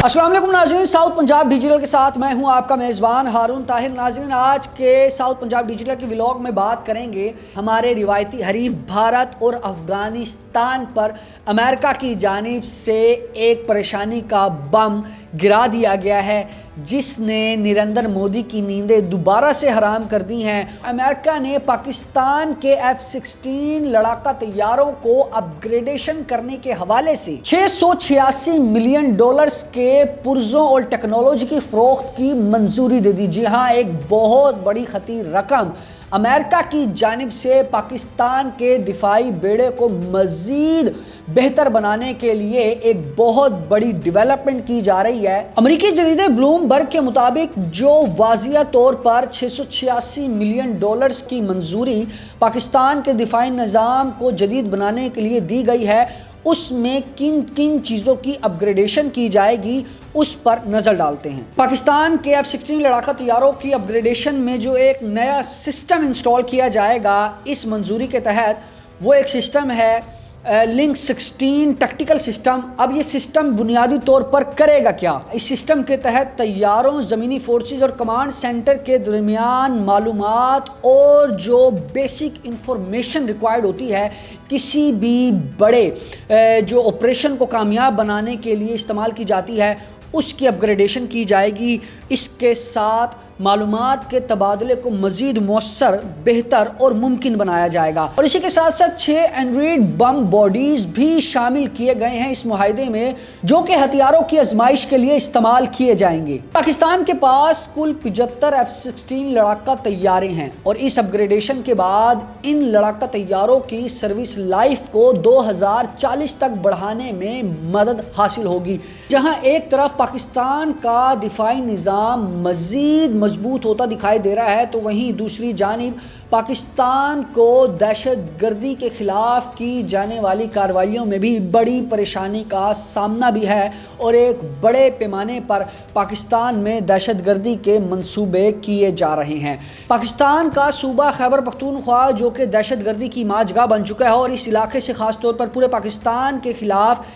अस्सलाम वालेकुम नाज़रीन, साउथ पंजाब डिजिटल के साथ मैं हूं आपका मेज़बान हारून ताहिर। नाज़रीन, आज के साउथ पंजाब डिजिटल के व्लॉग में बात करेंगे हमारे रिवायती हरीफ भारत और अफ़गानिस्तान पर अमेरिका की जानिब से एक परेशानी का बम गिरा दिया गया है जिसने नरेंद्र मोदी की नींदें दोबारा से हराम कर दी हैं। अमेरिका ने पाकिस्तान के F-16 लड़ाका तैयारों को अपग्रेडेशन करने के हवाले से $686 मिलियन के पुर्जों और टेक्नोलॉजी की फरोख्त की मंजूरी दे दी। जी हाँ, एक बहुत बड़ी खतीर रकम अमेरिका की जानिब से पाकिस्तान के दिफाई बेड़े को मज़ीद बेहतर बनाने के लिए एक बहुत बड़ी डेवलपमेंट की जा रही है। अमेरिकी जरीदे ब्लूमबर्ग के मुताबिक जो वाज़िया तौर पर $686 मिलियन की मंजूरी पाकिस्तान के दिफाई निज़ाम को जदीद बनाने के लिए दी गई है, उसमें किन किन चीज़ों की अपग्रेडेशन की जाएगी उस पर नज़र डालते हैं। पाकिस्तान के F-16 लड़ाका तैयारों की अपग्रेडेशन में जो एक नया सिस्टम इंस्टॉल किया जाएगा इस मंजूरी के तहत, वो एक सिस्टम है लिंक 16 टैक्टिकल सिस्टम। अब ये सिस्टम बुनियादी तौर पर करेगा क्या? इस सिस्टम के तहत तैयारों, ज़मीनी फोर्सेस और कमांड सेंटर के दरमियान मालूमात और जो बेसिक इंफॉर्मेशन रिक्वायर्ड होती है किसी भी बड़े जो ऑपरेशन को कामयाब बनाने के लिए इस्तेमाल की जाती है, उसकी अपग्रेडेशन की जाएगी। इसके साथ मालूमात के तबादले को मज़ीद मौसर, बेहतर और मुमकिन बनाया जाएगा। और इसी के साथ साथ 6 एंड्रॉयड बम बॉडीज़ भी शामिल किए गए हैं इस मुआहदे में, जो कि हथियारों की आजमाइश के लिए इस्तेमाल किए जाएंगे। पाकिस्तान के पास कुल 75 F-16 लड़ाका तैयारे हैं और इस अपग्रेडेशन के बाद इन लड़ाका तैयारों की सर्विस लाइफ को 2040 तक बढ़ाने में मदद हासिल होगी। जहां एक तरफ पाकिस्तान का दिफाई निज़ाम मज़ीद मजबूत होता दिखाई दे रहा है, तो वहीं दूसरी जानिब पाकिस्तान को दहशत गर्दी के ख़िलाफ़ की जाने वाली कार्रवाइयों में भी बड़ी परेशानी का सामना भी है और एक बड़े पैमाने पर पाकिस्तान में दहशत गर्दी के मंसूबे किए जा रहे हैं। पाकिस्तान का सूबा खैबर पख्तूनख्वा जो कि दहशत गर्दी की माजगा बन चुका है और इस इलाके से ख़ास तौर पर पूरे पाकिस्तान के ख़िलाफ़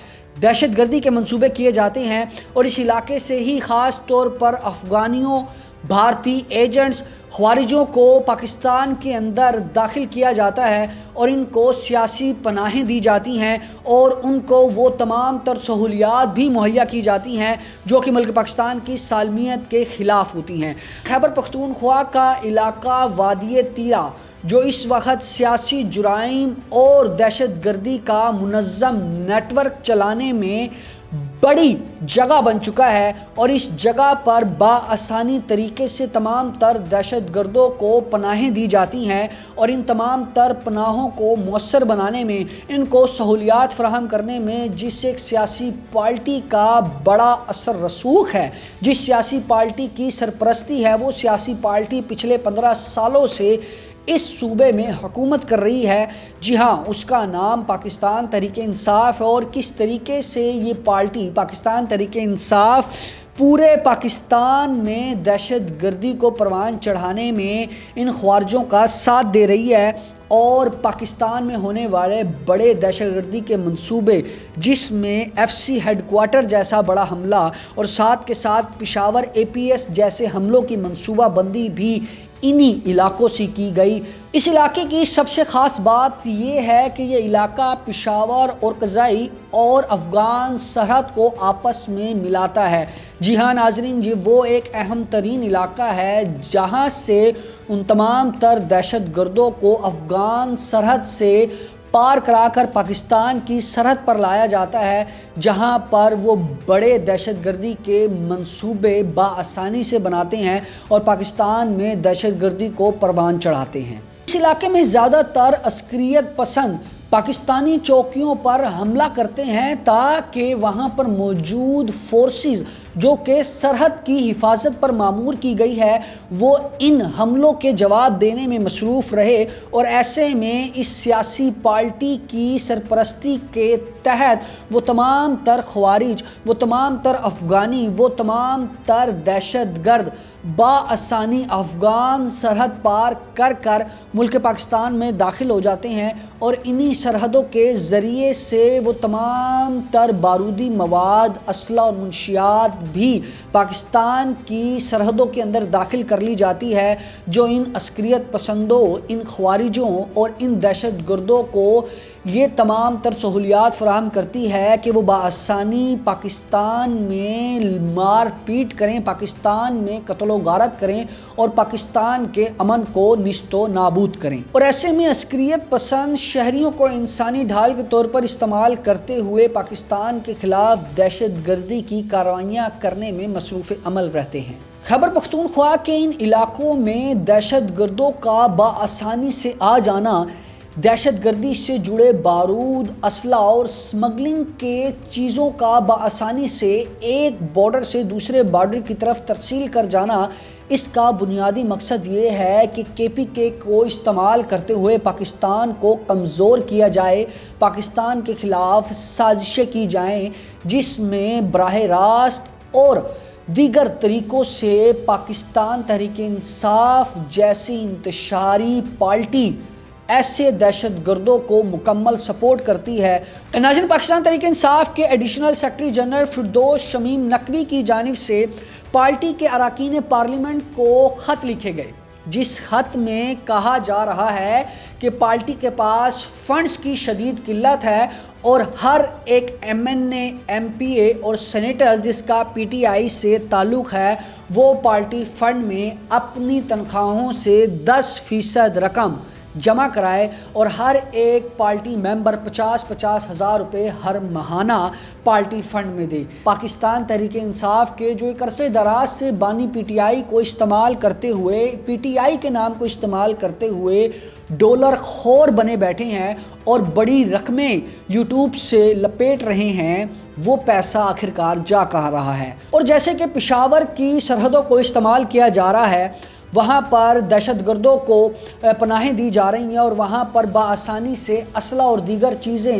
दहशत गर्दी के मंसूबे किए जाते हैं और इस इलाके से ही ख़ास तौर पर अफ़गानियों, भारतीय एजेंट्स, ख्वारिजों को पाकिस्तान के अंदर दाखिल किया जाता है और इनको सियासी पनाहें दी जाती हैं और उनको वो तमाम तर सहूलियात भी मुहैया की जाती हैं जो कि मुल्क पाकिस्तान की सालमियत के ख़िलाफ़ होती हैं। खैबर पख्तूनख्वा का इलाका वादी तीरा जो इस वक्त सियासी जुराइम और दहशत गर्दी का मुनज़्ज़म नेटवर्क चलाने में बड़ी जगह बन चुका है और इस जगह पर बाआसानी तरीके से तमाम तर दहशत गर्दों को पनाहें दी जाती हैं और इन तमाम तर पनाहों को मौसर बनाने में, इनको सहूलियात फराहम करने में जिस एक सियासी पार्टी का बड़ा असर रसूख है, जिस सियासी पार्टी की सरपरस्ती है, वो सियासी पार्टी पिछले 15 सालों से इस सूबे में हुकूमत कर रही है। जी हाँ, उसका नाम पाकिस्तान तहरीक इंसाफ है और किस तरीके से ये पार्टी पाकिस्तान तहरीक इंसाफ पूरे पाकिस्तान में दहशत गर्दी को परवान चढ़ाने में इन ख्वारिजों का साथ दे रही है और पाकिस्तान में होने वाले बड़े दहशतगर्दी के मंसूबे, जिसमें FC हेडक्वार्टर जैसा बड़ा हमला और साथ के साथ पेशावर APS जैसे हमलों की मंसूबा बंदी भी इन्हीं इलाकों से की गई। इस इलाके की सबसे ख़ास बात यह है कि ये इलाका पेशावर और कज़ाई और अफ़गान सरहद को आपस में मिलाता है। जी हाँ नाजरीन, ये वो एक अहम तरीन इलाका है जहाँ से उन तमाम तर दहशत गर्दों को अफ़गान सरहद से पार कराकर पाकिस्तान की सरहद पर लाया जाता है, जहां पर वो बड़े दहशतगर्दी के मंसूबे बाआसानी से बनाते हैं और पाकिस्तान में दहशतगर्दी को परवान चढ़ाते हैं। इस इलाके में ज़्यादातर अस्करियत पसंद पाकिस्तानी चौकियों पर हमला करते हैं ताकि वहां पर मौजूद फोर्सेस जो कि सरहद की हिफाजत पर मामूर की गई है वो इन हमलों के जवाब देने में मसरूफ़ रहे और ऐसे में इस सियासी पार्टी की सरपरस्ती के तहत वो तमाम तर ख्वारिज, वो तमाम तर अफ़गानी, वो तमाम तर दहशत गर्द بآسانی افغان سرحد پار کر ملک پاکستان میں داخل ہو جاتے ہیں اور انہی سرحدوں کے ذریعے سے وہ تمام تر بارودی مواد، اسلحہ اور منشیات بھی پاکستان کی سرحدوں کے اندر داخل کر لی جاتی ہے، جو ان عسکریت پسندوں، ان خوارجوں اور ان دہشت گردوں کو یہ تمام تر سہولیات فراہم کرتی ہے کہ وہ بآسانی پاکستان میں مار پیٹ کریں، پاکستان میں قتل و غارت کریں اور پاکستان کے امن کو نیست و نابود کریں۔ اور ایسے میں عسکریت پسند شہریوں کو انسانی ڈھال کے طور پر استعمال کرتے ہوئے پاکستان کے خلاف دہشت گردی کی کارروائیاں کرنے میں مصروف عمل رہتے ہیں۔ خیبر پختونخوا کے ان علاقوں میں دہشت گردوں کا بآسانی سے آ جانا، دہشت گردی سے جڑے بارود، اسلحہ اور سمگلنگ کے چیزوں کا بآسانی سے ایک بارڈر سے دوسرے بارڈر کی طرف ترسیل کر جانا، اس کا بنیادی مقصد یہ ہے کہ KPK کو استعمال کرتے ہوئے پاکستان کو کمزور کیا جائے، پاکستان کے خلاف سازشیں کی جائیں جس میں براہ راست اور دیگر طریقوں سے پاکستان تحریک انصاف جیسی انتشاری پارٹی ایسے دہشت گردوں کو مکمل سپورٹ کرتی ہے۔ ناظرین، پاکستان تحریک انصاف کے additional secretary general Firdous Shamim Naqvi کی جانب سے پارٹی کے اراکین پارلیمنٹ کو خط لکھے گئے، جس خط میں کہا جا رہا ہے کہ پارٹی کے پاس فنڈز کی شدید قلت ہے اور ہر ایک MNA، MPA اور سینیٹر جس کا PTI سے تعلق ہے، وہ پارٹی فنڈ میں اپنی تنخواہوں سے 10% رقم جمع کرائے اور ہر ایک پارٹی ممبر 50-50 ہزار روپے ہر ماہانہ پارٹی فنڈ میں دے۔ پاکستان تحریک انصاف کے جو ایک عرصے دراز سے بانی PTI کو استعمال کرتے ہوئے، PTI کے نام کو استعمال کرتے ہوئے ڈالر خور بنے بیٹھے ہیں اور بڑی رقمیں یوٹیوب سے لپیٹ رہے ہیں، وہ پیسہ آخرکار جا کہاں رہا ہے؟ اور جیسے کہ پشاور کی سرحدوں کو استعمال کیا جا رہا ہے، وہاں پر دہشت گردوں کو پناہیں دی جا رہی ہیں اور وہاں پر بآسانی سے اسلحہ اور دیگر چیزیں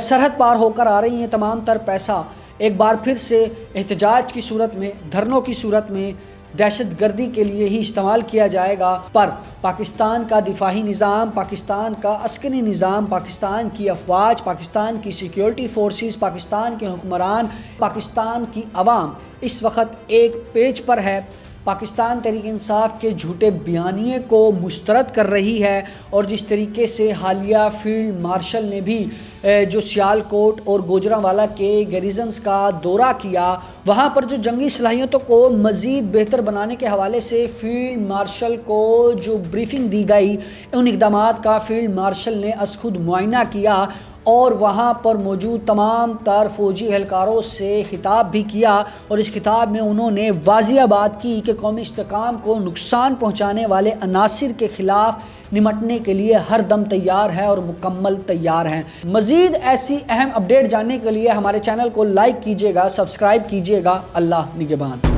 سرحد پار ہو کر آ رہی ہیں، تمام تر پیسہ ایک بار پھر سے احتجاج کی صورت میں، دھرنوں کی صورت میں دہشت گردی کے لیے ہی استعمال کیا جائے گا۔ پر پاکستان کا دفاعی نظام، پاکستان کا عسکری نظام، پاکستان کی افواج، پاکستان کی سیکیورٹی فورسز، پاکستان کے حکمران، پاکستان کی عوام اس وقت ایک پیج پر ہے، پاکستان تحریک انصاف کے جھوٹے بیانیے کو مسترد کر رہی ہے۔ اور جس طریقے سے حالیہ فیلڈ مارشل نے بھی جو سیالکوٹ اور گوجرانوالا کے گیریزنز کا دورہ کیا، وہاں پر جو جنگی صلاحیتوں کو مزید بہتر بنانے کے حوالے سے فیلڈ مارشل کو جو بریفنگ دی گئی، ان اقدامات کا فیلڈ مارشل نے از خود معائنہ کیا اور وہاں پر موجود تمام تر فوجی اہلکاروں سے خطاب بھی کیا، اور اس خطاب میں انہوں نے واضح بات کی کہ قومی استحکام کو نقصان پہنچانے والے عناصر کے خلاف نمٹنے کے لیے ہر دم تیار ہے اور مکمل تیار ہیں۔ مزید ایسی اہم اپڈیٹ جاننے کے لیے ہمارے چینل کو لائک کیجیے گا، سبسکرائب کیجیے گا۔ اللہ نگہبان۔